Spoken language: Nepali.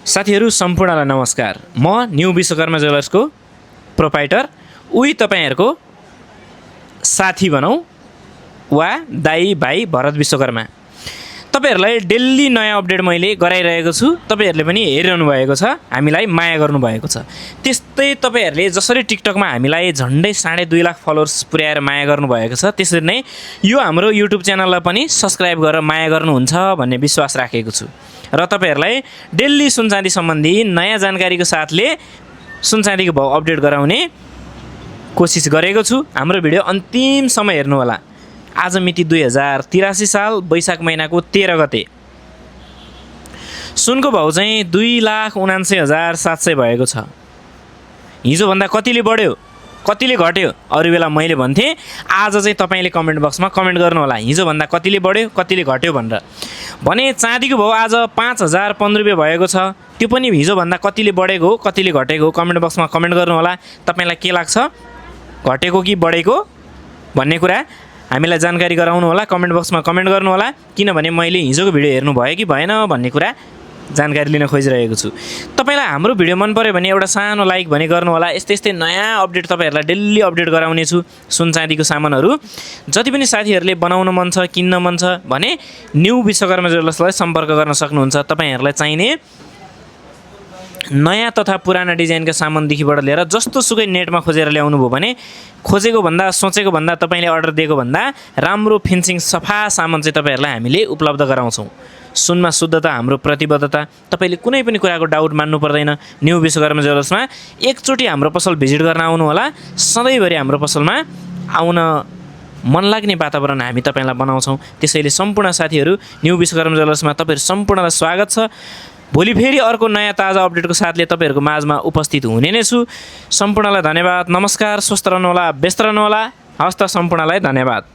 साथीहरू सम्पूर्णलाई नमस्कार। म न्यू विश्वकर्मा ज्वेलर्सको प्रोपाइटर उही तपाईहरुको साथी भनौं वा दाइ भाइ भरत विश्वकर्मा। तपाईहरुलाई डेली नयाँ अपडेट मैले गराइरहेको छु। तपाईहरुले पनि हेरिरहनु भएको छ, हामीलाई माया गर्नु भएको छ। त्यस्तै तपाईहरुले जसरी टिकटकमा हामीलाई झन्डै 2.5 लाख फलोअर्स पुर्याएर माया गर्नु भएको छ, त्यसरी नै यो हाम्रो युट्युब च्यानललाई पनि सब्स्क्राइब गरेर माया गर्नुहुन्छ भन्ने विश्वास राखेको छु। र तपाईहरुलाई डेली सुनचाँदी सम्बन्धी नयाँ जानकारीको साथले सुनचाँदीको भाउ अपडेट गराउने कोसिस गरेको छु। हाम्रो भिडियो अन्तिमसम्म हेर्नु होला। आज मिति 2083 साल वैशाख महिनाको 13 गते। सुनको भाउ चाहिँ 2,79,700 भएको छ। हिजो भन्दा कतिले बढ्यो कतिले घट्यो अरु बेला मैले भन्थे, आज चाहिँ तपाईले कमेन्ट बक्समा कमेन्ट गर्नु होला हिजो भन्दा कतिले बढ्यो कतिले घट्यो भनेर। भने चाँदीको भाउ आज 5,015 रुपैयाँ भएको छ। त्यो पनि हिजो भन्दा कतिले बढेको हो कतिले घटेको कमेन्ट बक्समा कमेन्ट गर्नु होला। तपाईलाई के लाग्छ, घटेको कि बढेको भन्ने कुरा हामीलाई जानकारी गराउनु होला। कमेन्ट बक्समा कमेन्ट गर्नु होला, किनभने मैले हिजोको भिडियो हेर्नु भयो कि भएन भन्ने कुरा जानकारी लिन खोजिरहेको छु। तपाईलाई हाम्रो भिडियो मन पर्यो भने एउटा सानो लाइक भने गर्नु होला। यस्तै नयाँ अपडेट तपाईहरुलाई डेली अपडेट गराउने छु। सुन चाँदीको सामानहरु जति पनि साथीहरुले बनाउन मन छ, किन्न मन छ भने न्यू विश्वकर्मा ज्वेलर्सलाई सम्पर्क गर्न सक्नुहुन्छ। तपाईहरुलाई चाहिने नयाँ तथा पुराना डिजाइनका सामानदेखिबाट लिएर जस्तो सुकै नेटमा खोजेर ल्याउनु भयो भने खोजेको भन्दा सोचेको भन्दा तपाईले अर्डर दिएको भन्दा राम्रो फिनिशिङ सफा सामान चाहिँ तपाईहरुलाई हामीले उपलब्ध गराउँछौं। सुनमा शुद्धता हाम्रो प्रतिबद्धता। तपाईले कुनै पनि कुराको डाउट मान्नु पर्दैन। न्यू विश्वकर्मा ज्वेलर्समा एकचोटी हाम्रो पसल भिजिट गर्न आउनु होला। सधैँभरि हाम्रो पसलमा आउन मन लाग्ने वातावरण हामी तपाईलाई बनाउँछौं। त्यसैले सम्पूर्ण साथीहरु न्यू विश्वकर्मा ज्वेलर्समा तपाईहरु सम्पूर्णलाई स्वागत छ। भोलि फेरि अर्को नयाँ ताजा अपडेटको साथले तपाईहरुको माझमा उपस्थित हुने नै छु। सम्पूर्णलाई धन्यवाद, नमस्कार, स्वस्थ रहनु होला, व्यस्त रहनु होला। हस्त सम्पूर्णलाई धन्यवाद।